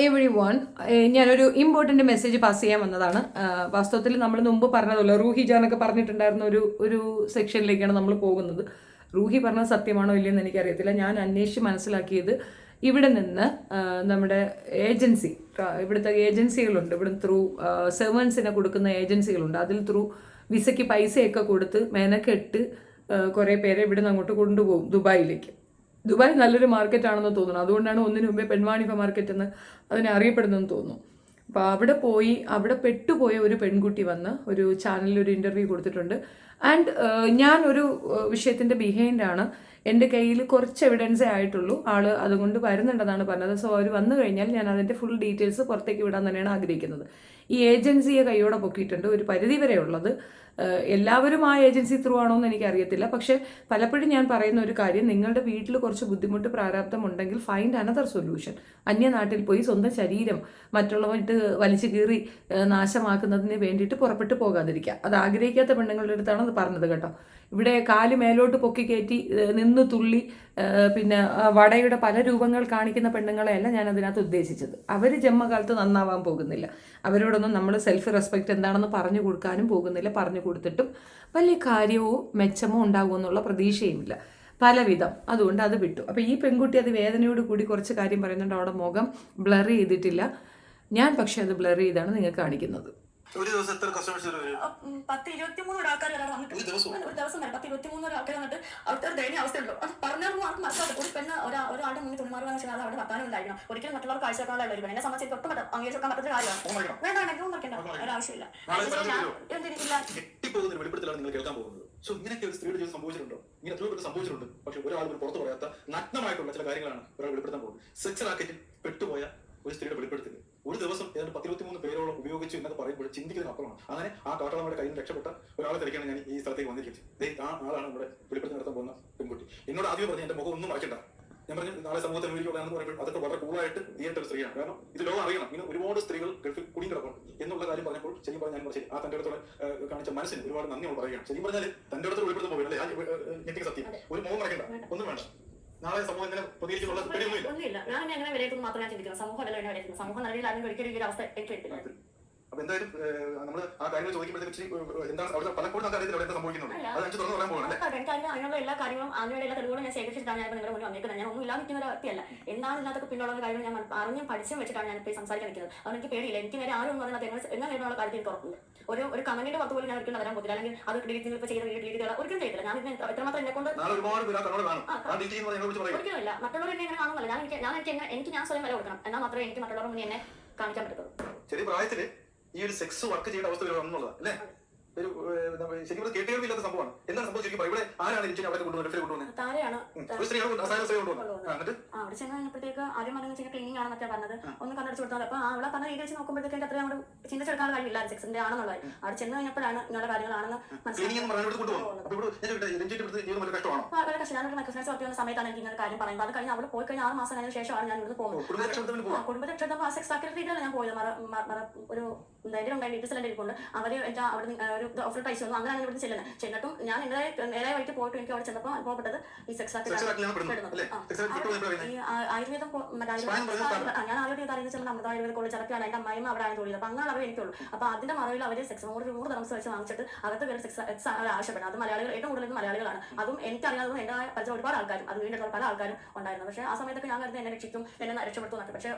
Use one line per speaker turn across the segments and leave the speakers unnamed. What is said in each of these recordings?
Every one, ഞാനൊരു important message pass ചെയ്യാൻ വന്നതാണ്. വാസ്തവത്തിൽ നമ്മൾ മുമ്പ് പറഞ്ഞതല്ലോ, റൂഹി ജാനൊക്കെ പറഞ്ഞിട്ടുണ്ടായിരുന്ന ഒരു സെക്ഷനിലേക്കാണ് നമ്മൾ പോകുന്നത്. റൂഹി പറഞ്ഞത് സത്യമാണോ ഇല്ലയെന്ന് എനിക്കറിയത്തില്ല. ഞാൻ അന്വേഷിച്ച് മനസ്സിലാക്കിയത് ഇവിടെ നിന്ന് നമ്മുടെ ഏജൻസി, ഇവിടുത്തെ ഏജൻസികളുണ്ട്, ഇവിടെ ത്രൂ സെർവൻസിനെ കൊടുക്കുന്ന ഏജൻസികളുണ്ട്. അതിൽ ത്രൂ വിസയ്ക്ക് പൈസയൊക്കെ കൊടുത്ത് മെനക്കെട്ട് കുറേ പേരെ ഇവിടെ നിന്ന് അങ്ങോട്ട് കൊണ്ടുപോകും ദുബായിലേക്ക്. ദുബായ് നല്ലൊരു മാർക്കറ്റാണെന്ന് തോന്നുന്നു. അതുകൊണ്ടാണ് ഒന്നിനു മുമ്പേ പെൺവാണിഭ മാർക്കറ്റ് എന്ന് അതിനെ അറിയപ്പെടുന്നതെന്ന് തോന്നുന്നു. അപ്പോൾ അവിടെ പെട്ടുപോയ ഒരു പെൺകുട്ടി വന്ന് ഒരു ചാനലിൽ ഒരു ഇൻ്റർവ്യൂ കൊടുത്തിട്ടുണ്ട്. ആൻഡ് ഞാൻ ഒരു വിഷയത്തിൻ്റെ ബിഹൈൻഡാണ്. എൻ്റെ കയ്യിൽ കുറച്ച് എവിഡൻസേ ആയിട്ടുള്ളൂ. ആൾ അതുകൊണ്ട് വരുന്നുണ്ടെന്നാണ് പറഞ്ഞത്. സോ അവർ വന്നു കഴിഞ്ഞാൽ ഞാൻ അതിൻ്റെ ഫുൾ ഡീറ്റെയിൽസ് പുറത്തേക്ക് വിടാൻ തന്നെയാണ് ആഗ്രഹിക്കുന്നത്. ഈ ഏജൻസിയെ കൈയോടെ പൊക്കിയിട്ടുണ്ട്, ഒരു പരിധി വരെ ഉള്ളത്. എല്ലാവരും ആ ഏജൻസി ത്രൂ ആണോ എന്ന് എനിക്കറിയത്തില്ല. പക്ഷേ പലപ്പോഴും ഞാൻ പറയുന്ന ഒരു കാര്യം, നിങ്ങളുടെ വീട്ടിൽ കുറച്ച് ബുദ്ധിമുട്ട് പ്രാരാബ്ദം ഉണ്ടെങ്കിൽ ഫൈൻഡ് അനദർ സൊല്യൂഷൻ. അന്യനാട്ടിൽ പോയി സ്വന്തം ശരീരം മറ്റുള്ളവർക്ക് വലിച്ചു കീറി നാശമാക്കുന്നതിന് വേണ്ടിയിട്ട് പുറപ്പെട്ടു പോകാതിരിക്കുക. അത് ആഗ്രഹിക്കാത്ത പെണ്ണുങ്ങളുടെ അടുത്താണ് അത് പറഞ്ഞത് കേട്ടോ. ഇവിടെ കാല് മേലോട്ട് പൊക്കി കയറ്റി നിന്ന് തുള്ളി പിന്നെ വടയുടെ പല രൂപങ്ങൾ കാണിക്കുന്ന പെണ്ണുങ്ങളെയല്ല ഞാൻ അതിനകത്ത് ഉദ്ദേശിച്ചത്. അവർ ജന്മകാലത്ത് നന്നാവാൻ പോകുന്നില്ല. അവരോടൊന്നും നമ്മൾ സെൽഫ് റെസ്പെക്റ്റ് എന്താണെന്ന് പറഞ്ഞു കൊടുക്കാനും പോകുന്നില്ല. പറഞ്ഞു കൊടുത്തിട്ടും വലിയ കാര്യമോ മെച്ചമോ ഉണ്ടാകുമെന്നുള്ള പ്രതീക്ഷയുമില്ല പലവിധം. അതുകൊണ്ട് അത് വിട്ടു. അപ്പോൾ ഈ പെൺകുട്ടി അത് വേദനയോട് കൂടി കുറച്ച് കാര്യം പറയുന്നുണ്ട്. അവിടെ മുഖം ബ്ലർ ചെയ്തിട്ടില്ല. ഞാൻ പക്ഷേ അത് ബ്ലർ ചെയ്താണ് നിങ്ങൾക്ക് കാണിക്കുന്നത്.
ഒരു ദിവസം എത്ര കസ്റ്റമേഴ്സ് വരും?
10-23 ആൾക്കാർ വന്നിട്ട് ഒരു ദിവസം വരെ 10-23 ആൾക്കാർ വന്നിട്ട് അവിടുത്തെ ഒരു ദയനീയ അവസ്ഥയുള്ളൂ. അത് പറഞ്ഞാൽ ആർക്കും മനസ്സിലാക്കും. ഒരു പെണ്ണ് ഒരാളുടെ മുന്നിൽ തുണിമാറുക വെച്ചാൽ അത് അവിടെ വർത്താനം ഉണ്ടായിരിക്കണം. ഒരിക്കലും മറ്റുള്ളവർക്ക് കാഴ്ചവെക്കാനുള്ള ഒരു എന്നെ സംബന്ധിച്ച് തൊട്ട് അംഗീകരിക്കാൻ പറ്റുന്ന കാര്യമാണ്. വേണ്ട നോക്കേണ്ട ഒരാവശ്യമില്ല.
കെട്ടിപ്പോകുന്ന വെളിപ്പെടുത്തലാണ് നിങ്ങൾ കേൾക്കാൻ പോകുന്നത്. സോ ഇങ്ങനെയൊക്കെ ഒരു സ്ത്രീയുടെ ജീവിതം സംഭവിച്ചിട്ടുണ്ടോ? ഇങ്ങനെ എത്രയോ പേര് സംഭവിച്ചിട്ടുണ്ട്. പക്ഷെ ഒരാൾ പുറത്തു പറയാത്ത നഗ്നമായിട്ടുള്ള ചില കാര്യങ്ങളാണ് ഒരാൾ വെളിപ്പെടുത്താൻ പോകുന്നത്. സെക്സ് റാക്കറ്റിൽ പെട്ടുപോയ ഒരു സ്ത്രീയുടെ വെളിപ്പെടുത്തൽ ഒരു ദിവസം ഏതാണ്ട് 10-23 പേരോളം ഉപയോഗിച്ചു എന്നൊക്കെ പറയുമ്പോൾ ചിന്തിക്കുന്നതിന് അപ്പുറമാണ്. അങ്ങനെ ആ കാട്ടാളന്മാരുടെ കയ്യിൽ നിന്ന് രക്ഷപ്പെട്ട ഒരാളെ തിരക്കാണ് ഞാൻ ഈ സ്ഥലത്തേക്ക് വന്നിരിക്കുന്നത്. ആ ആളാണ് ഇവിടെ വെളിപ്പെടുത്തി നടത്താൻ പോകുന്ന പെൺകുട്ടി. എന്നോട് ആദ്യം പറഞ്ഞു എന്റെ മുഖം ഒന്നും മറക്കണ്ട. ഞാൻ പറഞ്ഞു നാളെ സമൂഹത്തിൽ അഭിമുഖീകരിക്കുകയാണെന്ന് പറയുമ്പോൾ അതൊക്കെ വളരെ കൂളായിട്ട് ചെയ്യേണ്ട ഒരു സ്ത്രീയാണ്. കാരണം ഇത് ലോകം അറിയണം, ഇങ്ങനെ ഒരുപാട് സ്ത്രീകൾ ഗൾഫിൽ കുടുങ്ങി കിടക്കണം എന്നുള്ള കാര്യം പറഞ്ഞപ്പോൾ ശരിക്കും പറഞ്ഞാൽ ഞാൻ ശരി ആ തന്റെ അടുത്തോടെ കാണിച്ച മനസ്സിന് ഒരുപാട് നന്ദി പറയുകയാണ്. ശരിക്കും പറഞ്ഞാൽ തന്റെ അടുത്ത് വെളിപ്പെടുത്താൻ പോകില്ല. ഞെട്ടിക്ക് സത്യം ഒരു മുഖം മറക്കണ്ട, ഒന്നും വേണ്ട. നാളെ സമൂഹം ഇങ്ങനെ പ്രതികരിക്കുന്നുള്ള
പേടിയൊന്നുമില്ല. ഞാൻ അങ്ങനെ വിലയിരുത്തുന്നത് മാത്രമേ ഞാൻ ചിന്തിക്കുന്നു. സമൂഹം അല്ല എന്നെ വിലയിരുത്തുന്നത്. സമൂഹം നിലവിൽ ആരും ഒരിക്കലും ഈ അവസ്ഥ എനിക്ക് എടുത്തില്ല.
അപ്പൊ എന്തായാലും നമ്മൾ ആ കാര്യങ്ങൾ ചോദിക്കുമ്പോഴത്തേക്ക് എന്താണ് അവിടെ പലപ്പോഴും നമുക്ക് അറിയത്തില്ല എന്താ സംഭവിക്കുന്നുണ്ട്. അത് അഞ്ച് തുറന്ന് പറയാൻ പോകണം.
എനിക്ക് അതിനുള്ള എല്ലാ കാര്യങ്ങളും അതിനുള്ള എല്ലാ തെളിവുകളും ഞാൻ ശേഖരിച്ചിട്ടാണ് ഞാൻ നിങ്ങളുടെ മുന്നിൽ വന്നിരിക്കുന്നത്. ഞാൻ ഒന്നും ഇല്ലാതെ നിൽക്കുന്ന ഒരു വ്യക്തിയല്ല. എന്താണ് ഇതിനകത്തൊക്കെ പിന്നുള്ള കാര്യങ്ങൾ ഞാൻ അറിഞ്ഞും പഠിച്ചും വെച്ചിട്ടാണ് ഞാൻ ഇപ്പോൾ സംസാരിക്കാൻ നിൽക്കുന്നത്. അതുകൊണ്ട് എനിക്ക് പേടിയില്ല. എനിക്ക് നേരെ ആരും എന്ന് പറയുന്നത് എങ്ങനെ നേരിടുന്ന കാര്യത്തിൽ എനിക്ക് ഉറപ്പില്ല. ഒരു കമന്റിന്റെ പുറത്ത് പോലും ഞാൻ ഒരിക്കലും വരാൻ പോകില്ല. അല്ലെങ്കിൽ അത് ഡിലീറ്റ് ഇപ്പോൾ ചെയ്ത ഡിലീറ്റ് ചെയ്യാൻ ഒരിക്കലും ചെയ്തില്ല. ഞാൻ എത്രമാത്രം എന്നെ കൊണ്ട് ഒരിക്കലും ഇല്ല. മറ്റുള്ളവർ എന്നെ എങ്ങനെ കാണുന്നില്ല. ഞാൻ സ്വയം വില കൊടുക്കണം. എന്നാൽ മാത്രമേ എനിക്ക് മറ്റുള്ളവർ മുന്നിൽ എന്നെ കാണിക്കാൻ പറ്റത്തുള്ളൂ.
ചെറിയ പ്രായത്തില് ഈ ഒരു സെക്സ് വർക്ക് ചെയ്യേണ്ട അവസ്ഥ വന്നുള്ളതാണ് അല്ലേ? ഒരു ശരിക്കും കേട്ടുകേൾവില്ലാത്ത സംഭവമാണ്. എന്താണ് സംഭവിച്ചിരിക്കും? ഇവിടെ ആരാണ് എനിക്ക് അവിടെ കൊണ്ടുവന്നത്?
താരെയാണ്
ഒരു സ്ത്രീയാണ്
അവിടെ ചെന്ന് കഴിഞ്ഞപ്പോഴത്തേക്ക് ആദ്യം പറഞ്ഞു ക്ലീനിങ് ആണെന്നൊക്കെ പറഞ്ഞത്. ഒന്ന് കണ്ണടിച്ച് കൊടുത്താൽ അപ്പൊ അവളെ പറഞ്ഞ രീതി വെച്ച് നോക്കുമ്പോഴത്തേക്ക് അത്ര നമ്മൾ ചിന്തിച്ചെടുക്കാൻ കാര്യമില്ല സെക്സിന്റെ ആണെന്നുള്ളത്. അവിടെ ചെന്ന് കഴിഞ്ഞപ്പോഴാണ് ഇങ്ങനെയുള്ള കാര്യങ്ങളാണെന്ന് വളരെ കഷ്ടം. ഞാനൊരു മൈക്രോഫിനാൻസ് വർക്ക് ചെയ്യുന്ന സമയത്താണ് എനിക്ക് ഇങ്ങനെ കാര്യം പറയുന്നത്. അത് കഴിഞ്ഞ് അവിടെ പോയി കഴിഞ്ഞ 6 മാസം കഴിഞ്ഞ ശേഷമാണ് ഞാൻ ഇവിടുന്ന് പോകുന്നത്. കുടുംബ രക്ഷാ സെക്സ് ആക്കിയ രീതിയിലാണ് ഞാൻ പോയത്. ഒരു ഡീറ്റെയിൽസ് എല്ലാം ഇരിപ്പുണ്ട്. അവര് അവിടെ ഒരു ഓഫർ പൈസ ഒന്നും അങ്ങനെയാണ് ഇവിടുന്ന് ചെന്നിട്ടും ഞാൻ നേരെ വഴിക്ക് പോയിട്ട് എനിക്ക് അവിടെ ചെന്നപ്പോൾ അനുഭവപ്പെട്ടത് ഈ സെക്സ് ആയുർവേദം ഞാൻ ആയുർവേദ അറിയുന്ന ചെന്ന അമൃത ആയുർവേദ കോളേജ് ചിലപ്പോൾ എന്റെ അമ്മയും അവിടെ ആണ് തോന്നിയത്. അപ്പൊ അങ്ങനെ അവർ എനിക്കുള്ളൂ. അപ്പൊ അതിന്റെ മറവിൽ അവർ സെക്സ് 100 ദിർഹംസ് വെച്ച് വാങ്ങിച്ചിട്ട് അകത്ത് കയറി സെക്സ് ആവശ്യപ്പെടുന്നത്. അത് മലയാളികൾ ഏറ്റവും കൂടുതൽ മലയാളികളാണ്. അതും എനിക്കറിയാവുന്ന എന്റെ പരിചയം ഒരുപാട് ആൾക്കാരും അത് വീണ്ടും പല ആൾക്കാരും ഉണ്ടായിരുന്നു. പക്ഷേ ആ സമയത്തൊക്കെ ഞാൻ കരുതി എന്നെ രക്ഷിക്കും, എന്നെ രക്ഷപ്പെടുത്തും. പക്ഷേ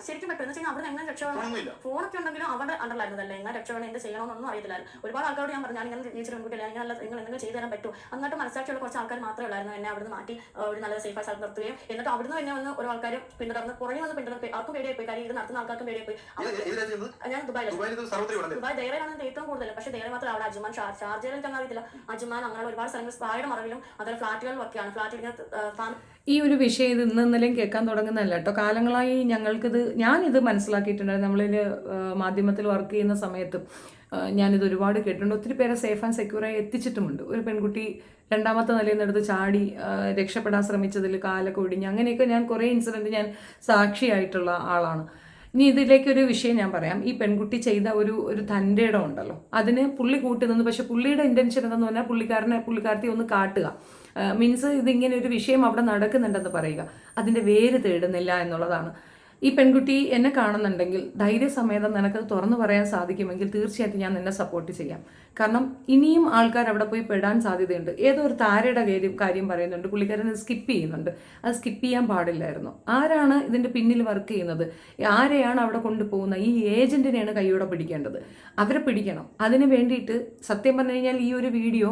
ശരിക്കും പറ്റും എന്ന് വെച്ചാൽ അവിടെ എങ്ങനെ രക്ഷപ്പെടണം. ഫോണൊക്കെ ഉണ്ടെങ്കിലും അവിടെ അണ്ടർലായിരുന്നല്ലേ എങ്ങനെ രക്ഷപ്പെടണം, എന്ത് ചെയ്യണമെന്നൊന്നും അറിയത്തില്ലായിരുന്നു. ഒരുപാട് ആൾക്കാരോട് ഞാൻ പറഞ്ഞു ഞാൻ ഇങ്ങനെ ജീവിച്ച പെൺകുട്ടിയില്ല, നിങ്ങൾ എന്തെങ്കിലും ചെയ്തു തരാൻ പറ്റും. അങ്ങോട്ട് മനസ്സിലാക്കിയുള്ള കുറച്ച് ആൾക്കാർ മാത്രമേ ഉള്ളായിരുന്നു. എന്നെ അവിടുന്ന് മാറ്റി ഒരു നല്ല സേഫായി സ്ഥലത്ത് നിർത്തുകയും എന്നിട്ട് അവിടുന്ന് എന്നെ വന്ന് ഓരോ ആൾക്കാർ പിന്തുടർന്ന് പുറകെ വന്ന് പിന്തുടർന്ന് ആർക്കും പേടിയായി പോയി. കാര്യം ഇത് നടത്തുന്ന ആൾക്കാർക്കും പേടിയായി പോയി. ഞാൻ ദുബായ് ദേറയാണ് ഏറ്റവും കൂടുതൽ. പക്ഷേ ദേറെ മാത്രം അവിടെ അജ്മാൻ ഷാർജയിൽ എനിക്ക് അറിയത്തില്ല. അജ്മാൻ അങ്ങനെയുള്ള ഒരുപാട് സ്ഥലങ്ങൾ സ്പായുടെ മറവിലും അതുപോലെ ഫ്ലാറ്റുകളിലൊക്കെയാണ്. ഫ്ലാറ്റിൽ
ഈ ഒരു വിഷയം ഇത് ഇന്നലെയും കേൾക്കാൻ തുടങ്ങുന്നതല്ല കേട്ടോ. കാലങ്ങളായി ഞാനിത് മനസ്സിലാക്കിയിട്ടുണ്ടായിരുന്നു. നമ്മളിൽ മാധ്യമത്തിൽ വർക്ക് ചെയ്യുന്ന സമയത്തും ഞാനിത് ഒരുപാട് കേട്ടിട്ടുണ്ട്. ഒത്തിരി പേരെ സേഫ് ആൻഡ് സെക്യൂറായി എത്തിച്ചിട്ടുമുണ്ട്. ഒരു പെൺകുട്ടി 2ാമത്തെ നിലയിൽ നിന്നെടുത്ത് ചാടി രക്ഷപ്പെടാൻ ശ്രമിച്ചതിൽ കാലൊക്കെ ഒടിഞ്ഞ് അങ്ങനെയൊക്കെ ഞാൻ കുറേ ഇൻസിഡൻറ്റ് ഞാൻ സാക്ഷിയായിട്ടുള്ള ആളാണ്. ഇനി ഇതിലേക്കൊരു വിഷയം ഞാൻ പറയാം. ഈ പെൺകുട്ടി ചെയ്ത ഒരു തൻ്റെ ഇടം ഉണ്ടല്ലോ, അതിന് പുള്ളി കൂട്ടി നിന്ന്. പക്ഷെ പുള്ളിയുടെ ഇൻറ്റൻഷൻ എന്തെന്ന് പറഞ്ഞാൽ പുള്ളിക്കാരത്തി ഒന്ന് കാട്ടുക. മീൻസ് ഇതിങ്ങനെ ഒരു വിഷയം അവിടെ നടക്കുന്നുണ്ടെന്ന് പറയുക, അതിൻ്റെ വേര് തേടുന്നില്ല എന്നുള്ളതാണ്. ഈ പെൺകുട്ടി എന്നെ കാണുന്നുണ്ടെങ്കിൽ ധൈര്യസമേതം നിനക്കത് തുറന്നു പറയാൻ സാധിക്കുമെങ്കിൽ തീർച്ചയായിട്ടും ഞാൻ നിന്നെ സപ്പോർട്ട് ചെയ്യാം. കാരണം ഇനിയും ആൾക്കാർ അവിടെ പോയി പെടാൻ സാധ്യതയുണ്ട്. ഏതോ ഒരു താരയുടെ കാര്യം പറയുന്നുണ്ട്, പുള്ളിക്കാരൻ സ്കിപ്പ് ചെയ്യുന്നുണ്ട്. അത് സ്കിപ്പ് ചെയ്യാൻ പാടില്ലായിരുന്നു. ആരാണ് ഇതിൻ്റെ പിന്നിൽ വർക്ക് ചെയ്യുന്നത്, ആരെയാണ് അവിടെ കൊണ്ടുപോകുന്നത്, ഈ ഏജന്റിനെയാണ് കൈയോടെ പിടിക്കേണ്ടത്. അവരെ പിടിക്കണം. അതിന് വേണ്ടിയിട്ട് സത്യം പറഞ്ഞു കഴിഞ്ഞാൽ ഈ ഒരു വീഡിയോ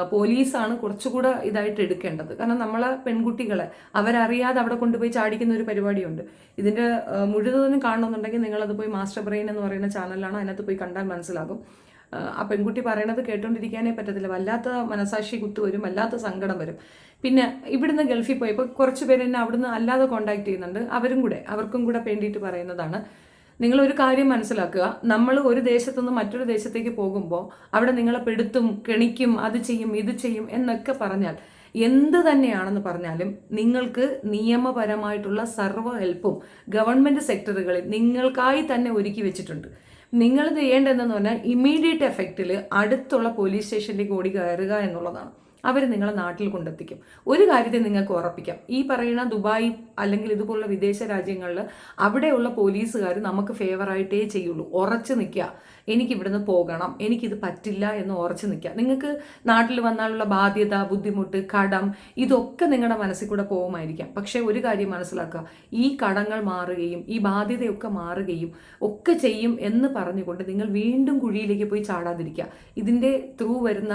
പോലീസാണ് കുറച്ചുകൂടെ ഇതായിട്ട് എടുക്കേണ്ടത്. കാരണം നമ്മളെ പെൺകുട്ടികളെ അവരറിയാതെ അവിടെ കൊണ്ടുപോയി ചാടിക്കുന്ന ഒരു പരിപാടിയുണ്ട്. ഇതിൻ്റെ മുഴുവനും കാണണമെന്നുണ്ടെങ്കിൽ നിങ്ങളത് പോയി മാസ്റ്റർ ബ്രെയിൻ എന്ന് പറയുന്ന ചാനലാണ്, അതിനകത്ത് പോയി കണ്ടാൽ മനസ്സിലാകും. ആ പെൺകുട്ടി പറയണത് കേട്ടോണ്ടിരിക്കാനേ പറ്റത്തില്ല. വല്ലാത്ത മനസാക്ഷി കുത്തുവരും, വല്ലാത്ത സങ്കടം വരും. പിന്നെ ഇവിടുന്ന് ഗൾഫിൽ പോയപ്പോൾ കുറച്ച് പേര് എന്നെ അവിടുന്ന് അല്ലാതെ കോണ്ടാക്ട് ചെയ്യുന്നുണ്ട്. അവർക്കും കൂടെ വേണ്ടിയിട്ട് പറയുന്നതാണ്. നിങ്ങളൊരു കാര്യം മനസ്സിലാക്കുക, നമ്മൾ ഒരു ദേശത്തുനിന്ന് മറ്റൊരു ദേശത്തേക്ക് പോകുമ്പോൾ അവിടെ നിങ്ങളെ പെടുത്തും, കെണിക്കും, അത് ചെയ്യും, ഇത് ചെയ്യും എന്നൊക്കെ പറഞ്ഞാൽ, എന്ത് തന്നെയാണെന്ന് പറഞ്ഞാലും നിങ്ങൾക്ക് നിയമപരമായിട്ടുള്ള സർവ്വ ഹെൽപ്പും ഗവൺമെൻറ് സെക്ടറുകളിൽ നിങ്ങൾക്കായി തന്നെ ഒരുക്കി വെച്ചിട്ടുണ്ട്. നിങ്ങൾ ചെയ്യേണ്ടതെന്ന് പറഞ്ഞാൽ ഇമ്മീഡിയറ്റ് എഫക്റ്റിൽ അടുത്തുള്ള പോലീസ് സ്റ്റേഷനിലേക്ക് ഓടി കയറുക എന്നുള്ളതാണ്. അവർ നിങ്ങളെ നാട്ടിൽ കൊണ്ടെത്തിക്കും. ഒരു കാര്യത്തിൽ നിങ്ങൾക്ക് ഉറപ്പിക്കാം, ഈ പറയുന്ന ദുബായ് അല്ലെങ്കിൽ ഇതുപോലുള്ള വിദേശ രാജ്യങ്ങളിൽ അവിടെയുള്ള പോലീസുകാർ നമുക്ക് ഫേവറായിട്ടേ ചെയ്യുള്ളൂ. ഉറച്ചു നിൽക്കുക, എനിക്കിവിടുന്ന് പോകണം, എനിക്കിത് പറ്റില്ല എന്ന് ഉറച്ചു നിൽക്കുക. നിങ്ങൾക്ക് നാട്ടിൽ വന്നാലുള്ള ബാധ്യത, ബുദ്ധിമുട്ട്, കടം ഇതൊക്കെ നിങ്ങളുടെ മനസ്സിൽ കൂടെ പോകുമായിരിക്കാം. പക്ഷേ ഒരു കാര്യം മനസ്സിലാക്കുക, ഈ കടങ്ങൾ മാറുകയും ഈ ബാധ്യതയൊക്കെ മാറുകയും ഒക്കെ ചെയ്യും എന്ന് പറഞ്ഞുകൊണ്ട് നിങ്ങൾ വീണ്ടും കുഴിയിലേക്ക് പോയി ചാടാതിരിക്കുക. ഇതിൻ്റെ ത്രൂ വരുന്ന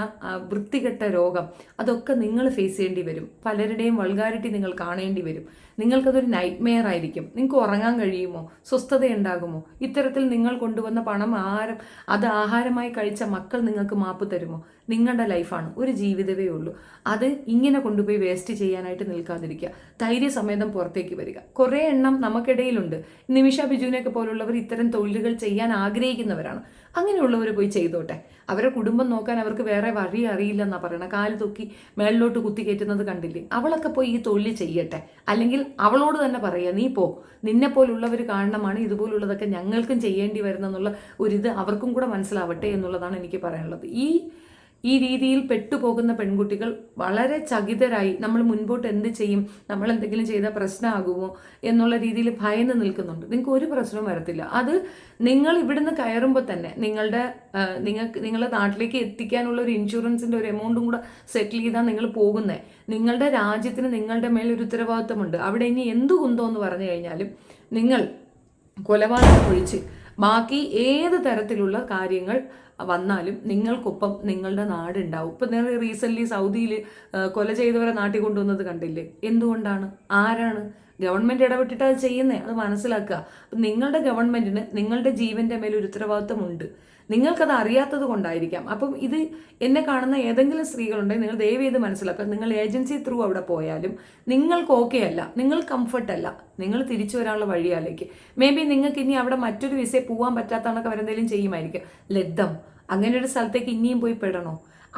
വൃത്തികെട്ട രോഗം അതൊക്കെ നിങ്ങൾ ഫേസ് ചെയ്യേണ്ടി വരും. പലരുടെയും വൾഗാരിറ്റി നിങ്ങൾ കാണേണ്ടി വരും. നിങ്ങൾക്കതൊരു നൈറ്റ് മെയർ ആയിരിക്കും. നിങ്ങൾക്ക് ഉറങ്ങാൻ കഴിയുമോ? സ്വസ്ഥതയുണ്ടാകുമോ? ഇത്തരത്തിൽ നിങ്ങൾ കൊണ്ടുവന്ന പണം ആഹാരമായി കഴിച്ച മക്കൾ നിങ്ങൾക്ക് മാപ്പ് തരുമോ? നിങ്ങളുടെ ലൈഫാണ്, ഒരു ജീവിതമേ ഉള്ളൂ. അത് ഇങ്ങനെ കൊണ്ടുപോയി വേസ്റ്റ് ചെയ്യാനായിട്ട് നിൽക്കാതിരിക്കുക. ധൈര്യസമേതം പുറത്തേക്ക് വരിക. കുറേ എണ്ണം നമുക്കിടയിലുണ്ട്. നിമിഷ ബിജുവിനെയൊക്കെ പോലുള്ളവർ ഇത്തരം തൊഴിലുകൾ ചെയ്യാൻ ആഗ്രഹിക്കുന്നവരാണ്. അങ്ങനെയുള്ളവർ പോയി ചെയ്തോട്ടെ. അവരെ കുടുംബം നോക്കാൻ അവർക്ക് വേറെ വഴി അറിയില്ലെന്നാണ് പറയണത്. കാല് തൂക്കി മേളിലോട്ട് കുത്തി കയറ്റുന്നത് കണ്ടില്ലേ? അവളൊക്കെ പോയി ഈ തൊഴിൽ ചെയ്യട്ടെ. അല്ലെങ്കിൽ അവളോട് തന്നെ പറയുക, നീ പോ, നിന്നെ പോലുള്ളവർ കാരണമാണ് ഇതുപോലുള്ളതൊക്കെ ഞങ്ങൾക്കും ചെയ്യേണ്ടി വരുന്നെന്നുള്ള ഒരിത് അവർക്കും കൂടെ മനസ്സിലാവട്ടെ എന്നുള്ളതാണ് എനിക്ക് പറയാനുള്ളത്. ഈ രീതിയിൽ പെട്ടുപോകുന്ന പെൺകുട്ടികൾ വളരെ ചകിതരായി നമ്മൾ മുൻപോട്ട് എന്ത് ചെയ്യും, നമ്മൾ എന്തെങ്കിലും ചെയ്താൽ പ്രശ്നമാകുമോ എന്നുള്ള രീതിയിൽ ഭയന്ന് നിൽക്കുന്നുണ്ട്. നിങ്ങൾക്ക് ഒരു പ്രശ്നവും വരത്തില്ല. അത് നിങ്ങൾ ഇവിടുന്ന് കയറുമ്പോൾ തന്നെ നിങ്ങളുടെ നാട്ടിലേക്ക് എത്തിക്കാനുള്ള ഒരു ഇൻഷുറൻസിൻ്റെ ഒരു എമൗണ്ടും കൂടെ സെറ്റിൽ ചെയ്താൽ നിങ്ങൾ പോകുന്നത്. നിങ്ങളുടെ രാജ്യത്തിന് നിങ്ങളുടെ മേലൊരു ഉത്തരവാദിത്വമുണ്ട്. അവിടെ ഇനി എന്തു കുന്തോ എന്ന് പറഞ്ഞു കഴിഞ്ഞാലും നിങ്ങൾ കൊലപാതകം ഒഴിച്ച് ബാക്കി ഏത് തരത്തിലുള്ള കാര്യങ്ങൾ വന്നാലും നിങ്ങൾക്കൊപ്പം നിങ്ങളുടെ നാടുണ്ടാവും. ഇപ്പം നിങ്ങൾ റീസെൻ്റ്ലി സൗദിയിൽ കൊല ചെയ്തവരെ നാട്ടിൽ കൊണ്ടുവന്നത് കണ്ടില്ലേ? എന്തുകൊണ്ടാണ്? ആരാണ്? ഗവൺമെൻറ് ഇടപെട്ടിട്ട് അത് ചെയ്യുന്നത്. അത് മനസ്സിലാക്കുക. നിങ്ങളുടെ ഗവൺമെൻറ്റിന് നിങ്ങളുടെ ജീവൻ്റെ മേലൊരു ഉത്തരവാദിത്വമുണ്ട്. നിങ്ങൾക്കത് അറിയാത്തത് കൊണ്ടായിരിക്കാം. അപ്പം ഇത് എന്നെ കാണുന്ന ഏതെങ്കിലും സ്ത്രീകളുണ്ടെങ്കിൽ നിങ്ങൾ ദയവ് ചെയ്ത് മനസ്സിലാക്കുക, നിങ്ങൾ ഏജൻസി ത്രൂ അവിടെ പോയാലും നിങ്ങൾക്ക് ഓക്കെ അല്ല, നിങ്ങൾ കംഫർട്ട് അല്ല, നിങ്ങൾ തിരിച്ചു വരാനുള്ള വഴിയാലേക്ക് മേ ബി നിങ്ങൾക്ക് ഇനി അവിടെ മറ്റൊരു വിസയിൽ പോകാൻ പറ്റാത്തവണൊക്കെ അവരെന്തെങ്കിലും ചെയ്യുമായിരിക്കും. ലദ്ദം അങ്ങനെ ഒരു സ്ഥലത്തേക്ക് ഇനിയും പോയി പെടണോ?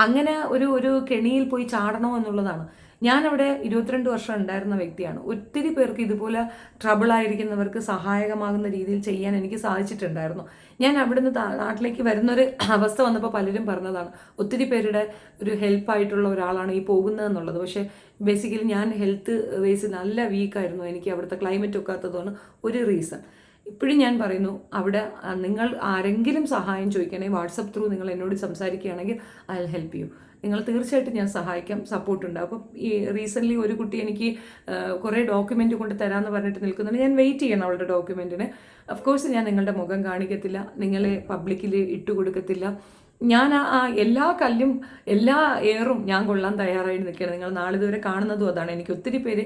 അങ്ങനെ ഒരു കെണിയിൽ പോയി ചാടണോ എന്നുള്ളതാണ്. ഞാനവിടെ 22 വർഷം ഉണ്ടായിരുന്ന വ്യക്തിയാണ്. ഒത്തിരി പേർക്ക് ഇതുപോലെ ട്രബിളായിരിക്കുന്നവർക്ക് സഹായകമാകുന്ന രീതിയിൽ ചെയ്യാൻ എനിക്ക് സാധിച്ചിട്ടുണ്ടായിരുന്നു. ഞാൻ അവിടുന്ന് നാട്ടിലേക്ക് വരുന്നൊരു അവസ്ഥ വന്നപ്പോൾ പലരും പറഞ്ഞതാണ്, ഒത്തിരി പേരുടെ ഒരു ഹെൽപ്പായിട്ടുള്ള ഒരാളാണ് ഈ പോകുന്നതെന്നുള്ളത്. പക്ഷേ ബേസിക്കലി ഞാൻ ഹെൽത്ത് വേസ് നല്ല വീക്കായിരുന്നു. എനിക്ക് അവിടുത്തെ ക്ലൈമറ്റ് ഒക്കാത്തതാണ് ഒരു റീസൺ. ഇപ്പോഴും ഞാൻ പറയുന്നു, അവിടെ നിങ്ങൾ ആരെങ്കിലും സഹായം ചോദിക്കണമെങ്കിൽ വാട്സപ്പ് ത്രൂ നിങ്ങൾ എന്നോട് സംസാരിക്കുകയാണെങ്കിൽ ഐ വിൽ ഹെൽപ്പ് യു. നിങ്ങൾ തീർച്ചയായിട്ടും ഞാൻ സഹായിക്കാം, സപ്പോർട്ടുണ്ട്. അപ്പം ഈ റീസെൻ്റ്ലി ഒരു കുട്ടി എനിക്ക് കുറേ ഡോക്യുമെൻ്റ് കൊണ്ട് തരാമെന്ന് പറഞ്ഞിട്ട് നിൽക്കുന്നുണ്ട്. ഞാൻ വെയിറ്റ് ചെയ്യണം അവളുടെ ഡോക്യുമെൻറ്റിന്. ഓഫ്കോഴ്സ് ഞാൻ നിങ്ങളുടെ മുഖം കാണിക്കത്തില്ല, നിങ്ങളെ പബ്ലിക്കിൽ ഇട്ടുകൊടുക്കത്തില്ല. ഞാൻ എല്ലാ കല്ലും എല്ലാ എയറും ഞാൻ കൊള്ളാൻ തയ്യാറായിട്ട് നിൽക്കുകയാണ്. നിങ്ങൾ നാളിതുവരെ കാണുന്നതും അതാണ്. എനിക്ക് ഒത്തിരി പേര്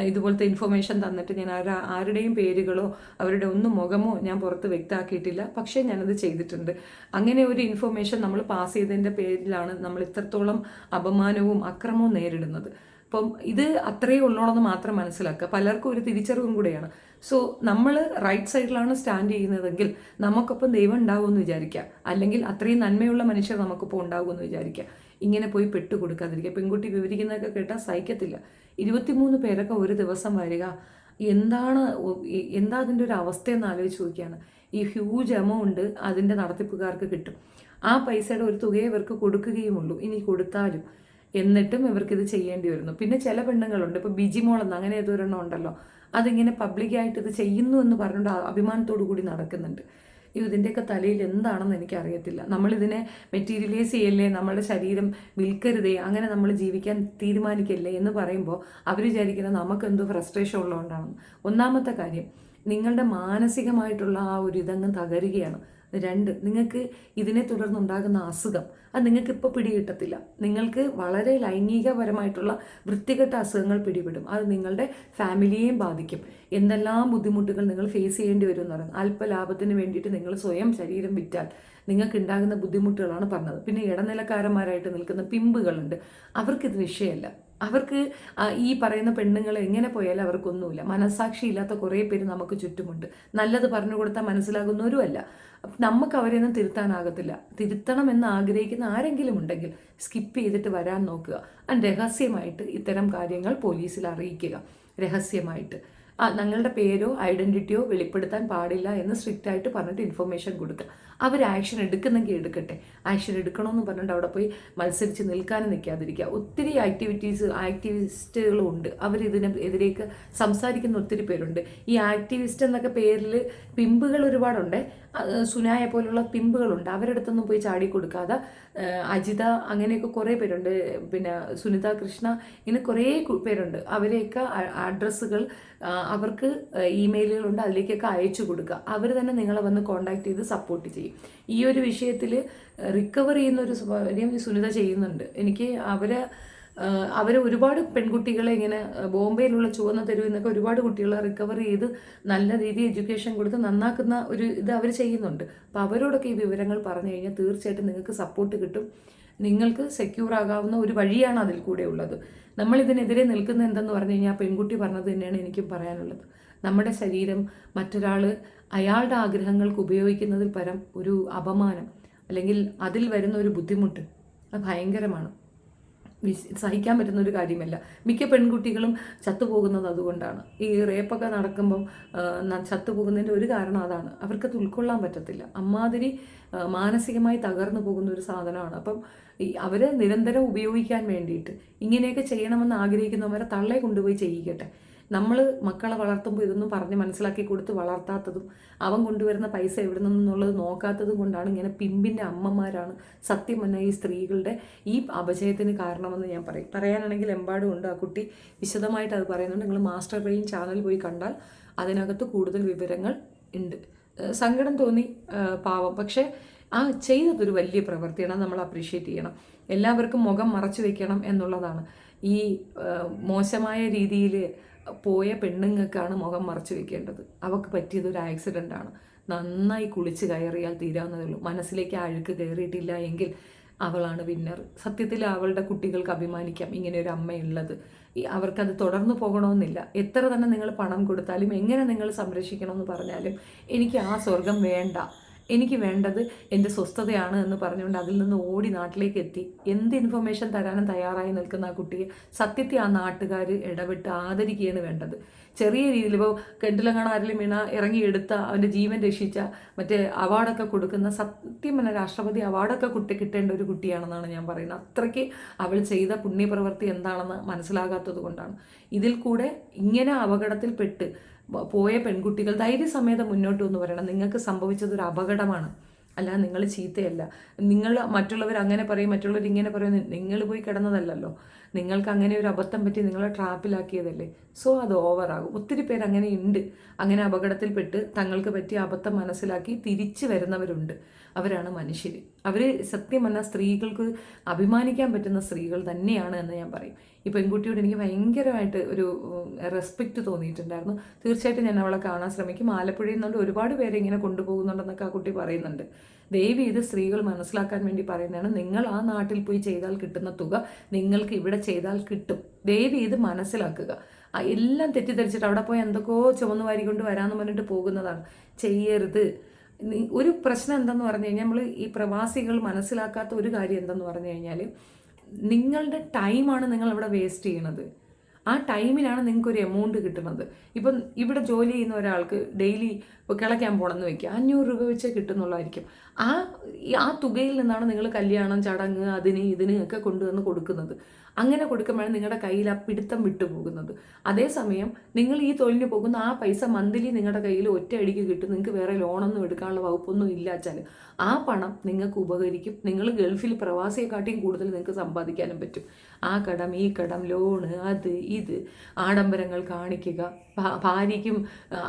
ഇതുപോലത്തെ ഇൻഫർമേഷൻ തന്നിട്ട് ഞാൻ ആരുടെയും പേരുകളോ അവരുടെ ഒന്നും മുഖമോ ഞാൻ പുറത്ത് വ്യക്തമാക്കിയിട്ടില്ല. പക്ഷേ ഞാനത് ചെയ്തിട്ടുണ്ട്. അങ്ങനെ ഒരു ഇൻഫർമേഷൻ നമ്മൾ പാസ് ചെയ്തതിൻ്റെ പേരിലാണ് നമ്മൾ ഇത്രത്തോളം അപമാനവും അക്രമവും നേരിടുന്നത്. അപ്പം ഇത് അത്രയേ ഉള്ളൂണെന്ന് മാത്രം മനസ്സിലാക്കുക. പലർക്കും ഒരു തിരിച്ചറിവും കൂടെയാണ്. സോ നമ്മൾ റൈറ്റ് സൈഡിലാണ് സ്റ്റാൻഡ് ചെയ്യുന്നതെങ്കിൽ നമുക്കൊപ്പം ദൈവം ഉണ്ടാകുമെന്ന് വിചാരിക്കുക. അല്ലെങ്കിൽ അത്രയും നന്മയുള്ള മനുഷ്യർ നമുക്കിപ്പോൾ ഉണ്ടാകുമെന്ന് വിചാരിക്കുക. ഇങ്ങനെ പോയി പെട്ടുകൊടുക്കാതിരിക്കുക. പെൺകുട്ടി വിവരിക്കുന്നതൊക്കെ കേട്ടാൽ സഹിക്കത്തില്ല. 23 പേരൊക്കെ ഒരു ദിവസം വരിക, എന്താ അതിൻ്റെ ഒരു അവസ്ഥയെന്ന് ആലോചിച്ച് നോക്കിയാണ്. ഈ ഹ്യൂജ് എമൗണ്ട് അതിൻ്റെ നടത്തിപ്പുകാർക്ക് കിട്ടും. ആ പൈസയുടെ ഒരു തുകയെ ഇവർക്ക് കൊടുക്കുകയുമുള്ളൂ. ഇനി കൊടുത്താലും എന്നിട്ടും ഇവർക്കിത് ചെയ്യേണ്ടി വരുന്നു. പിന്നെ ചില പെണ്ണുങ്ങളുണ്ട്, ഇപ്പോൾ ബിജിമോളെന്ന് അങ്ങനെ ഏതൊരെണ്ണം ഉണ്ടല്ലോ, അതിങ്ങനെ പബ്ലിക്കായിട്ട് ഇത് ചെയ്യുന്നു എന്ന് പറഞ്ഞുകൊണ്ട് അഭിമാനത്തോടു കൂടി നടക്കുന്നുണ്ട്. ഇതിൻ്റെയൊക്കെ തലയിൽ എന്താണെന്ന് എനിക്കറിയത്തില്ല. നമ്മളിതിനെ മെറ്റീരിയലൈസ് ചെയ്യല്ലേ, നമ്മുടെ ശരീരം വിൽക്കരുതേ, അങ്ങനെ നമ്മൾ ജീവിക്കാൻ തീരുമാനിക്കല്ലേ എന്ന് പറയുമ്പോൾ അവർ വിചാരിക്കുന്നത് നമുക്കെന്തോ ഫ്രസ്ട്രേഷൻ ഉള്ളതുകൊണ്ടാണ്. ഒന്നാമത്തെ കാര്യം, നിങ്ങളുടെ മാനസികമായിട്ടുള്ള ആ ഒരു ഇതങ്ങ് തകരുകയാണ്. 2, നിങ്ങൾക്ക് ഇതിനെ തുടർന്നുണ്ടാകുന്ന അസുഖം അത് നിങ്ങൾക്ക് ഇപ്പോൾ പിടികിട്ടത്തില്ല. നിങ്ങൾക്ക് വളരെ ലൈംഗികപരമായിട്ടുള്ള വൃത്തികെട്ട അസുഖങ്ങൾ പിടിപെടും. അത് നിങ്ങളുടെ ഫാമിലിയെയും ബാധിക്കും. എന്തെല്ലാം ബുദ്ധിമുട്ടുകൾ നിങ്ങൾ ഫേസ് ചെയ്യേണ്ടി വരും എന്ന് പറയുന്നത്. അല്പലാഭത്തിന് വേണ്ടിയിട്ട് നിങ്ങൾ സ്വയം ശരീരം വിറ്റാൽ നിങ്ങൾക്ക് ഉണ്ടാകുന്ന ബുദ്ധിമുട്ടുകളാണ് പറഞ്ഞത്. പിന്നെ ഇടനിലക്കാരന്മാരായിട്ട് നിൽക്കുന്ന പിമ്പുകളുണ്ട്, അവർക്കിത് വിഷയമല്ല. അവർക്ക് ഈ പറയുന്ന പെണ്ണുങ്ങൾ എങ്ങനെ പോയാലും അവർക്കൊന്നുമില്ല. മനസ്സാക്ഷി ഇല്ലാത്ത കുറേ പേര് നമുക്ക് ചുറ്റുമുണ്ട്. നല്ലത് പറഞ്ഞു കൊടുത്താൽ മനസ്സിലാകുന്നവരുമല്ല. നമുക്ക് അവരെയൊന്നും തിരുത്താനാകത്തില്ല. തിരുത്തണമെന്ന് ആഗ്രഹിക്കുന്ന ആരെങ്കിലും ഉണ്ടെങ്കിൽ സ്കിപ്പ് ചെയ്തിട്ട് വരാൻ നോക്കുക. രഹസ്യമായിട്ട് ഇത്തരം കാര്യങ്ങൾ പോലീസിൽ അറിയിക്കുക. രഹസ്യമായിട്ട് ഞങ്ങളുടെ പേരോ ഐഡൻറ്റിറ്റിയോ വെളിപ്പെടുത്താൻ പാടില്ല എന്ന് സ്ട്രിക്റ്റ് ആയിട്ട് പറഞ്ഞിട്ട് ഇൻഫർമേഷൻ കൊടുക്കുക. അവർ ആക്ഷൻ എടുക്കുന്നെങ്കിൽ എടുക്കട്ടെ. ആക്ഷൻ എടുക്കണമെന്ന് പറഞ്ഞിട്ട് അവിടെ പോയി മത്സരിച്ച് നിൽക്കാനും നിൽക്കാതിരിക്കുക. ഒത്തിരി ആക്ടിവിസ്റ്റുകളും ഉണ്ട്. അവരിതിനെതിരേക്ക് സംസാരിക്കുന്ന ഒത്തിരി പേരുണ്ട്. ഈ ആക്ടിവിസ്റ്റ് എന്നൊക്കെ പേരിൽ പിമ്പുകൾ ഒരുപാടുണ്ട്. സുനായെ പോലുള്ള പിമ്പുകളുണ്ട്. അവരുടെ അടുത്തൊന്നും പോയി ചാടി കൊടുക്കാതെ, അജിത, അങ്ങനെയൊക്കെ കുറേ പേരുണ്ട്, പിന്നെ സുനിത കൃഷ്ണ, ഇങ്ങനെ കുറേ പേരുണ്ട്. അവരെയൊക്കെ അഡ്രസ്സുകൾ അവർക്ക് ഇമെയിലുകളുണ്ട്, അതിലേക്കൊക്കെ അയച്ചു കൊടുക്കുക. അവർ തന്നെ നിങ്ങളെ വന്ന് കോണ്ടാക്ട് ചെയ്ത് സപ്പോർട്ട് ചെയ്യും. ഈ ഒരു വിഷയത്തിൽ റിക്കവർ ചെയ്യുന്ന ഒരു കാര്യം സുനിത ചെയ്യുന്നുണ്ട്. എനിക്ക് അവരെ ഒരുപാട് പെൺകുട്ടികളെ ഇങ്ങനെ ബോംബെയിലുള്ള ചുവന്ന തെരുവിൽ നിന്നൊക്കെ ഒരുപാട് കുട്ടികളെ റിക്കവർ ചെയ്ത് നല്ല രീതിയിൽ എഡ്യൂക്കേഷൻ കൊടുത്ത് നന്നാക്കുന്ന ഒരു ഇത് അവർ ചെയ്യുന്നുണ്ട്. അപ്പോൾ അവരോടൊക്കെ ഈ വിവരങ്ങൾ പറഞ്ഞു കഴിഞ്ഞാൽ തീർച്ചയായിട്ടും നിങ്ങൾക്ക് സപ്പോർട്ട് കിട്ടും. നിങ്ങൾക്ക് സെക്യൂർ ആകാവുന്ന ഒരു വഴിയാണ് അതിൽ കൂടെ ഉള്ളത്. നമ്മളിതിനെതിരെ നിൽക്കുന്ന എന്തെന്ന് പറഞ്ഞു കഴിഞ്ഞാൽ പെൺകുട്ടി പറഞ്ഞത് തന്നെയാണ് എനിക്കും പറയാനുള്ളത്. നമ്മുടെ ശരീരം മറ്റൊരാൾ അയാളുടെ ആഗ്രഹങ്ങൾക്ക് ഉപയോഗിക്കുന്നതിൽ പരം ഒരു അപമാനം അല്ലെങ്കിൽ അതിൽ വരുന്ന ഒരു ബുദ്ധിമുട്ട് അത് ഭയങ്കരമാണ്. സഹിക്കാൻ പറ്റുന്ന ഒരു കാര്യമല്ല. മിക്ക പെൺകുട്ടികളും ചത്തുപോകുന്നത് അതുകൊണ്ടാണ്. ഈ റേപ്പൊക്കെ നടക്കുമ്പം ചത്തുപോകുന്നതിൻ്റെ ഒരു കാരണം അതാണ്. അവർക്കത് ഉൾക്കൊള്ളാൻ പറ്റത്തില്ല. അമ്മാതിരി മാനസികമായി തകർന്നു പോകുന്ന ഒരു സാധനമാണ്. അപ്പം അവരെ നിരന്തരം ഉപയോഗിക്കാൻ വേണ്ടിയിട്ട് ഇങ്ങനെയൊക്കെ ചെയ്യണമെന്ന് ആഗ്രഹിക്കുന്നവരെ തള്ളെ കൊണ്ടുപോയി ചെയ്യിക്കട്ടെ. നമ്മൾ മക്കളെ വളർത്തുമ്പോൾ ഇതൊന്നും പറഞ്ഞ് മനസ്സിലാക്കി കൊടുത്ത് വളർത്താത്തതും അവൻ കൊണ്ടുവരുന്ന പൈസ എവിടെ നിന്നുള്ളത് നോക്കാത്തതും കൊണ്ടാണ് ഇങ്ങനെ പിമ്പിൻ്റെ അമ്മമാരാണ് സത്യം പറഞ്ഞ ഈ സ്ത്രീകളുടെ ഈ അപജയത്തിന് കാരണമെന്ന് ഞാൻ പറയാനാണെങ്കിൽ എമ്പാടും ഉണ്ട്. ആ കുട്ടി വിശദമായിട്ട് അത് പറയുന്നുണ്ട്. നിങ്ങൾ മാസ്റ്റർ ബ്രെയിൻ ചാനൽ പോയി കണ്ടാൽ അതിനകത്ത് കൂടുതൽ വിവരങ്ങൾ ഉണ്ട്. സങ്കടം തോന്നി, പാവം. പക്ഷേ ചെയ്തതൊരു വലിയ പ്രവൃത്തിയാണ്, നമ്മൾ അപ്രീഷിയേറ്റ് ചെയ്യണം. എല്ലാവർക്കും മുഖം മറച്ചു വെക്കണം എന്നുള്ളതാണ്. ഈ മോശമായ രീതിയിൽ പോയ പെണ്ണുങ്ങൾക്കാണ് മുഖം മറച്ചു വെക്കേണ്ടത്. അവൾക്ക് പറ്റിയതൊരു ആക്സിഡൻ്റാണ്. നന്നായി കുളിച്ച് കയറിയാൽ തീരാവുന്നതേ ഉള്ളൂ. മനസ്സിലേക്ക് അഴുക്ക് കയറിയിട്ടില്ല എങ്കിൽ അവളാണ് വിന്നർ. സത്യത്തിൽ അവളുടെ കുട്ടികൾക്ക് അഭിമാനിക്കാം ഇങ്ങനെ ഒരു അമ്മയുള്ളത്. അവർക്കത് തുടർന്ന് പോകണമെന്നില്ല. എത്ര തന്നെ നിങ്ങൾ പണം കൊടുത്താലും എങ്ങനെ നിങ്ങൾ സംരക്ഷിക്കണമെന്ന് പറഞ്ഞാലും എനിക്ക് ആ സ്വർഗം വേണ്ട, എനിക്ക് വേണ്ടത് എൻ്റെ സ്വസ്ഥതയാണ് എന്ന് പറഞ്ഞുകൊണ്ട് അതിൽ നിന്ന് ഓടി നാട്ടിലേക്ക് എത്തി എന്ത് ഇൻഫർമേഷൻ തരാനും തയ്യാറായി നിൽക്കുന്ന ആ കുട്ടിയെ സത്യത്തിൽ ആ നാട്ടുകാർ ഇടപെട്ട് ആദരിക്കുകയാണ് വേണ്ടത്. ചെറിയ രീതിയിൽ ഇപ്പോൾ കെട്ടിലങ്ങാണ് ആരെങ്കിലും വീണ ഇറങ്ങിയെടുത്ത അവൻ്റെ ജീവൻ രക്ഷിച്ച മറ്റേ അവാർഡൊക്കെ കൊടുക്കുന്ന സത്യം പറഞ്ഞ രാഷ്ട്രപതി അവാർഡൊക്കെ കിട്ടേണ്ട ഒരു കുട്ടിയാണെന്നാണ് ഞാൻ പറയുന്നത്. അത്രയ്ക്ക് അവൾ ചെയ്ത പുണ്യപ്രവൃത്തി എന്താണെന്ന് മനസ്സിലാകാത്തത് കൊണ്ടാണ്. ഇതിൽ കൂടെ ഇങ്ങനെ അപകടത്തിൽപ്പെട്ട് പോയ പെൺകുട്ടികൾ ധൈര്യസമേതം മുന്നോട്ട് എന്ന് പറയണം. നിങ്ങൾക്ക് സംഭവിച്ചതൊരു അപകടമാണ്, അല്ല നിങ്ങൾ ചീത്തയല്ല. നിങ്ങൾ മറ്റുള്ളവർ അങ്ങനെ പറയും, മറ്റുള്ളവർ ഇങ്ങനെ പറയും, നിങ്ങൾ പോയി കിടന്നതല്ലല്ലോ. നിങ്ങൾക്ക് അങ്ങനെ ഒരു അബദ്ധം പറ്റി നിങ്ങളെ ട്രാപ്പിലാക്കിയതല്ലേ. സോ അത് ഓവറാകും. ഒത്തിരി പേര് അങ്ങനെ ഉണ്ട്. അങ്ങനെ അപകടത്തിൽപ്പെട്ട് തങ്ങൾക്ക് പറ്റിയ അബദ്ധം മനസ്സിലാക്കി തിരിച്ചു വരുന്നവരുണ്ട്. അവരാണ് മനുഷ്യർ. അവർ സത്യം പറഞ്ഞാൽ സ്ത്രീകൾക്ക് അഭിമാനിക്കാൻ പറ്റുന്ന സ്ത്രീകൾ തന്നെയാണ് എന്ന് ഞാൻ പറയും. ഈ പെൺകുട്ടിയോട് എനിക്ക് ഭയങ്കരമായിട്ട് ഒരു റെസ്പെക്റ്റ് തോന്നിയിട്ടുണ്ടായിരുന്നു. തീർച്ചയായിട്ടും ഞാൻ അവളെ കാണാൻ ശ്രമിക്കും. ആലപ്പുഴയിൽ നിന്നുകൊണ്ട് ഒരുപാട് പേരെ ഇങ്ങനെ കൊണ്ടുപോകുന്നുണ്ടെന്നൊക്കെ ആ കുട്ടി പറയുന്നുണ്ട്. ദയവ് ചെയ്ത് സ്ത്രീകൾ മനസ്സിലാക്കാൻ വേണ്ടി പറയുന്നതാണ്. നിങ്ങൾ ആ നാട്ടിൽ പോയി ചെയ്താൽ കിട്ടുന്ന തുക നിങ്ങൾക്ക് ഇവിടെ ചെയ്താൽ കിട്ടും. ദയവ് ചെയ്ത് മനസ്സിലാക്കുക. എല്ലാം തെറ്റിദ്ധരിച്ചിട്ട് അവിടെ പോയി എന്തൊക്കെയോ ചുമന്ന് വാരി കൊണ്ട് വരാമെന്ന് പറഞ്ഞിട്ട് പോകുന്നതാണ്. ചെയ്യരുത്. ഒരു പ്രശ്നം എന്തെന്ന് പറഞ്ഞു കഴിഞ്ഞാൽ നമ്മൾ ഈ പ്രവാസികൾ മനസ്സിലാക്കാത്ത ഒരു കാര്യം എന്തെന്ന് പറഞ്ഞു കഴിഞ്ഞാൽ നിങ്ങളുടെ ടൈമാണ് നിങ്ങൾ ഇവിടെ വേസ്റ്റ് ചെയ്യണത്. ആ ടൈമിനാണ് നിങ്ങൾക്കൊരു എമൗണ്ട് കിട്ടുന്നത്. ഇപ്പം ഇവിടെ ജോലി ചെയ്യുന്ന ഒരാൾക്ക് ഡെയിലി ഇപ്പോൾ കിളയ്ക്കാൻ പോകണമെന്ന് വയ്ക്കുക, 500 രൂപ വെച്ചേ കിട്ടുന്നുള്ളായിരിക്കും. ആ തുകയിൽ നിന്നാണ് നിങ്ങൾ കല്യാണം, ചടങ്ങ്, അതിന് ഇതിന് ഒക്കെ കൊണ്ടുവന്ന് കൊടുക്കുന്നത്. അങ്ങനെ കൊടുക്കുമ്പോഴാണ് നിങ്ങളുടെ കയ്യിൽ ആ പിടുത്തം വിട്ടുപോകുന്നത്. അതേസമയം നിങ്ങൾ ഈ തൊഴിലിന് പോകുന്ന ആ പൈസ മന്ത്ലി നിങ്ങളുടെ കയ്യിൽ ഒറ്റയടിക്ക് കിട്ടും. നിങ്ങൾക്ക് വേറെ ലോണൊന്നും എടുക്കാനുള്ള വകുപ്പൊന്നും ഇല്ലാച്ചാൽ ആ പണം നിങ്ങൾക്ക് ഉപകരിക്കും. നിങ്ങൾ ഗൾഫിൽ പ്രവാസിയെക്കാട്ടിയും കൂടുതൽ നിങ്ങൾക്ക് സമ്പാദിക്കാനും പറ്റും. ആ കടം ഈ കടം ലോണ് അത് ഇത് ആഡംബരങ്ങൾ കാണിക്കുക, ഭാര്യയ്ക്കും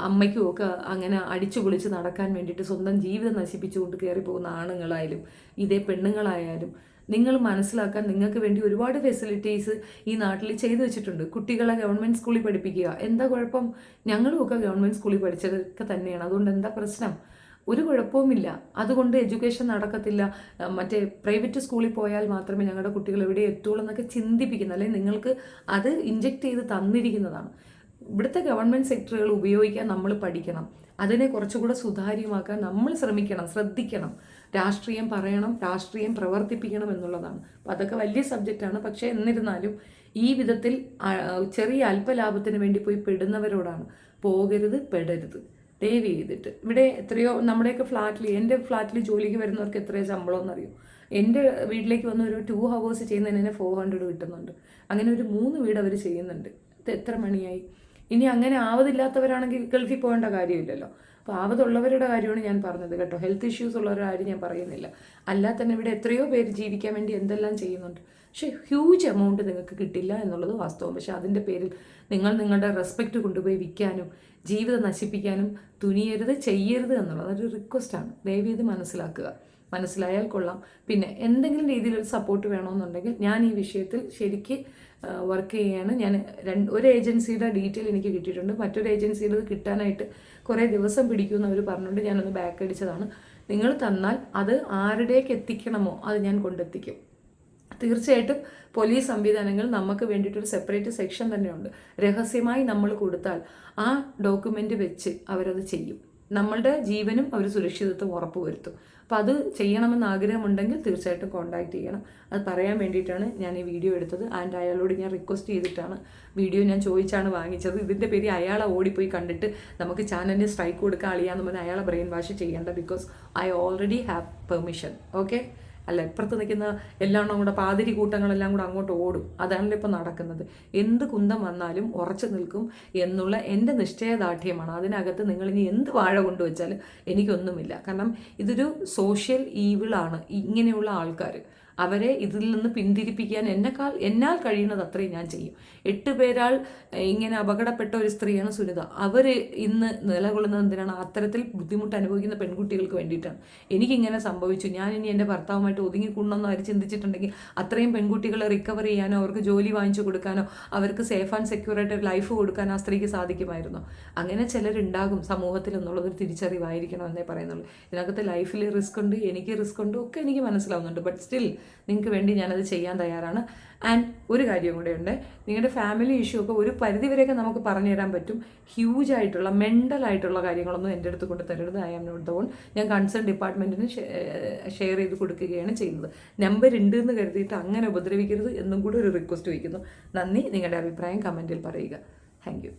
അമ്മയ്ക്കും ഒക്കെ അങ്ങനെ അടിച്ചു പൊളിച്ച് നടക്കാൻ വേണ്ടിയിട്ട് സ്വന്തം ജീവിതം നശിപ്പിച്ചുകൊണ്ട് കയറിപ്പോകുന്ന ആണുങ്ങളായാലും ഇതേ പെണ്ണുങ്ങളായാലും നിങ്ങൾ മനസ്സിലാക്കാൻ നിങ്ങൾക്ക് വേണ്ടി ഒരുപാട് ഫെസിലിറ്റീസ് ഈ നാട്ടിൽ ചെയ്തു വെച്ചിട്ടുണ്ട്. കുട്ടികളെ ഗവൺമെൻറ് സ്കൂളിൽ പഠിപ്പിക്കുക, എന്താ കുഴപ്പം? ഞങ്ങളുമൊക്കെ ഗവൺമെൻറ് സ്കൂളിൽ പഠിച്ചതൊക്കെ തന്നെയാണ്. അതുകൊണ്ട് എന്താ പ്രശ്നം? ഒരു കുഴപ്പവുമില്ല. അതുകൊണ്ട് എഡ്യൂക്കേഷൻ നടക്കത്തില്ല, മറ്റേ പ്രൈവറ്റ് സ്കൂളിൽ പോയാൽ മാത്രമേ ഞങ്ങളുടെ കുട്ടികൾ എവിടെ എത്തുള്ളൂ എന്നൊക്കെ ചിന്തിപ്പിക്കുന്നത്, അല്ലെങ്കിൽ നിങ്ങൾക്ക് അത് ഇഞ്ചെക്ട് ചെയ്ത് തന്നിരിക്കുന്നതാണ്. ഇവിടുത്തെ ഗവൺമെൻറ് സെക്ടറുകൾ ഉപയോഗിക്കാൻ നമ്മൾ പഠിക്കണം. അതിനെ കുറച്ചുകൂടെ സുതാര്യമാക്കാൻ നമ്മൾ ശ്രദ്ധിക്കണം. രാഷ്ട്രീയം പറയണം, രാഷ്ട്രീയം പ്രവർത്തിപ്പിക്കണം എന്നുള്ളതാണ്. അപ്പം അതൊക്കെ വലിയ സബ്ജക്റ്റാണ്. പക്ഷേ എന്നിരുന്നാലും ഈ വിധത്തിൽ ചെറിയ അല്പലാഭത്തിന് വേണ്ടി പോയി പെടുന്നവരോടാണ് പോകരുത്, പെടരുത് ദയവ് ചെയ്തിട്ട്. ഇവിടെ എത്രയോ നമ്മുടെയൊക്കെ ഫ്ലാറ്റിൽ, എൻ്റെ ഫ്ലാറ്റിൽ ജോലിക്ക് വരുന്നവർക്ക് എത്രയോ ശമ്പളം എന്നറിയോ? എൻ്റെ വീട്ടിലേക്ക് വന്ന് ഒരു 2 hours ചെയ്യുന്നതിന് തന്നെ 400 കിട്ടുന്നുണ്ട്. അങ്ങനെ ഒരു 3 വീട് അവർ ചെയ്യുന്നുണ്ട്. ഇത് എത്ര മണിയായി? ഇനി അങ്ങനെ ആവതില്ലാത്തവരാണെങ്കിൽ ഗൾഫിൽ പോകേണ്ട കാര്യമില്ലല്ലോ. അപ്പോൾ ആവതുള്ളവരുടെ കാര്യമാണ് ഞാൻ പറഞ്ഞത് കേട്ടോ. ഹെൽത്ത് ഇഷ്യൂസ് ഉള്ളവരുടെ കാര്യം ഞാൻ പറയുന്നില്ല. അല്ലാതെ തന്നെ ഇവിടെ എത്രയോ പേര് ജീവിക്കാൻ വേണ്ടി എന്തെല്ലാം ചെയ്യുന്നുണ്ട്. പക്ഷേ ഹ്യൂജ് എമൗണ്ട് നിങ്ങൾക്ക് കിട്ടില്ല എന്നുള്ളത് വാസ്തവം. പക്ഷെ അതിൻ്റെ പേരിൽ നിങ്ങൾ നിങ്ങളുടെ റെസ്പെക്റ്റ് കൊണ്ടുപോയി വിൽക്കാനും ജീവിതം നശിപ്പിക്കാനും തുനിയരുത്, ചെയ്യരുത് എന്നുള്ളത് ഒരു റിക്വസ്റ്റാണ്. ദയവ് ചെയ്ത് മനസ്സിലാക്കുക. മനസ്സിലായാൽ കൊള്ളാം. പിന്നെ എന്തെങ്കിലും രീതിയിലൊരു സപ്പോർട്ട് വേണമെന്നുണ്ടെങ്കിൽ ഞാൻ ഈ വിഷയത്തിൽ ശരിക്ക് വർക്ക് ചെയ്യാണ്. ഞാൻ ഒരു ഏജൻസിയുടെ ഡീറ്റെയിൽ എനിക്ക് കിട്ടിയിട്ടുണ്ട്. മറ്റൊരു ഏജൻസിയുടെ കിട്ടാനായിട്ട് കുറേ ദിവസം പിടിക്കുമെന്ന് അവർ പറഞ്ഞുകൊണ്ട് ഞാനൊന്ന് ബാക്ക് അടിച്ചതാണ്. നിങ്ങൾ തന്നാൽ അത് ആരുടേക്ക് എത്തിക്കണമോ അത് ഞാൻ കൊണ്ടെത്തിക്കും. തീർച്ചയായിട്ടും പോലീസ് സംവിധാനങ്ങൾ നമുക്ക് വേണ്ടിയിട്ടൊരു സെപ്പറേറ്റ് സെക്ഷൻ തന്നെയുണ്ട്. രഹസ്യമായി നമ്മൾ കൊടുത്താൽ ആ ഡോക്യുമെൻ്റ് വെച്ച് അവരത് ചെയ്യും. നമ്മളുടെ ജീവനും അവർ സുരക്ഷിതത്വം ഉറപ്പുവരുത്തും. അപ്പോൾ അത് ചെയ്യണമെന്ന് ആഗ്രഹമുണ്ടെങ്കിൽ തീർച്ചയായിട്ടും കോൺടാക്റ്റ് ചെയ്യണം. അത് പറയാൻ വേണ്ടിയിട്ടാണ് ഞാൻ ഈ വീഡിയോ എടുത്തത്. ആൻഡ് അയാളോട് ഞാൻ റിക്വസ്റ്റ് ചെയ്തിട്ടാണ് വീഡിയോ ഞാൻ ചോദിച്ചാണ് വാങ്ങിച്ചത്. ഇതിൻ്റെ പേര് അയാളെ ഓടിപ്പോയി കണ്ടിട്ട് നമുക്ക് ചാനലിന് സ്ട്രൈക്ക് കൊടുക്കാൻ അളിയാന്ന് പറഞ്ഞാൽ അയാളെ ബ്രെയിൻ വാഷ് ചെയ്യേണ്ട. Because I already have permission. Okay, അല്ല ഇപ്പുറത്ത് നിൽക്കുന്ന എല്ലാം കൂടെ പാതിരി കൂട്ടങ്ങളെല്ലാം കൂടെ അങ്ങോട്ട് ഓടും. അതാണല്ലോ ഇപ്പോൾ നടക്കുന്നത്. എന്ത് കുന്തം വന്നാലും ഉറച്ചു നിൽക്കും എന്നുള്ള എൻ്റെ നിശ്ചയദാർഢ്യമാണ്. അതിനകത്ത് നിങ്ങളിനി എന്ത് വാഴ കൊണ്ടുവച്ചാലും എനിക്കൊന്നുമില്ല. കാരണം ഇതൊരു സോഷ്യൽ ഈവിളാണ് ഇങ്ങനെയുള്ള ആൾക്കാർ. അവരെ ഇതിൽ നിന്ന് പിന്തിരിപ്പിക്കാൻ എന്നാൽ കഴിയുന്നത് അത്രയും ഞാൻ ചെയ്യും. 8 പേരാൾ ഇങ്ങനെ അപകടപ്പെട്ട ഒരു സ്ത്രീയാണ് സുനിത. അവർ ഇന്ന് നിലകൊള്ളുന്നത് എന്തിനാണ്? അത്തരത്തിൽ ബുദ്ധിമുട്ട് അനുഭവിക്കുന്ന പെൺകുട്ടികൾക്ക് വേണ്ടിയിട്ടാണ്. എനിക്കിങ്ങനെ സംഭവിച്ചു, ഞാൻ ഇനി എൻ്റെ ഭർത്താവുമായിട്ട് ഒതുങ്ങിക്കൂടണമെന്ന് അവർ ചിന്തിച്ചിട്ടുണ്ടെങ്കിൽ അത്രയും പെൺകുട്ടികളെ റിക്കവർ ചെയ്യാനോ അവർക്ക് ജോലി വാങ്ങിച്ചു കൊടുക്കാനോ അവർക്ക് സേഫ് ആൻഡ് സെക്യൂർ ആയിട്ട് ലൈഫ് കൊടുക്കാനോ ആ സ്ത്രീക്ക് സാധിക്കുമായിരുന്നു. അങ്ങനെ ചിലരുണ്ടാകും സമൂഹത്തിൽ എന്നുള്ളതൊരു തിരിച്ചറിവായിരിക്കണം എന്നേ പറയുന്നുള്ളൂ. ഇതിനകത്ത് ലൈഫിൽ റിസ്ക് ഉണ്ട്, എനിക്ക് റിസ്ക് ഉണ്ട്, ഒക്കെ എനിക്ക് മനസ്സിലാവുന്നുണ്ട്. ബട്ട് സ്റ്റിൽ നിങ്ങൾക്ക് വേണ്ടി ഞാനത് ചെയ്യാൻ തയ്യാറാണ്. ആൻഡ് ഒരു കാര്യം കൂടെ ഉണ്ട്, നിങ്ങളുടെ ഫാമിലി ഇഷ്യൂ ഒക്കെ ഒരു പരിധിവരെയൊക്കെ നമുക്ക് പറഞ്ഞു തരാൻ പറ്റും. ഹ്യൂജായിട്ടുള്ള മെൻ്റലായിട്ടുള്ള കാര്യങ്ങളൊന്നും എൻ്റെ അടുത്ത് കൊണ്ട് തരരുത്. I am not the one. ഞാൻ കൺസേൺ ഡിപ്പാർട്ട്മെൻറ്റിന് ഷെയർ ചെയ്ത് കൊടുക്കുകയാണ് ചെയ്യുന്നത്. നമ്പർ ഉണ്ട് എന്ന് കരുതിയിട്ട് അങ്ങനെ ഉപദ്രവിക്കരുത് എന്നും കൂടി ഒരു റിക്വസ്റ്റ് വയ്ക്കുന്നു. നന്ദി. നിങ്ങളുടെ അഭിപ്രായം കമൻറ്റിൽ പറയുക. Thank you.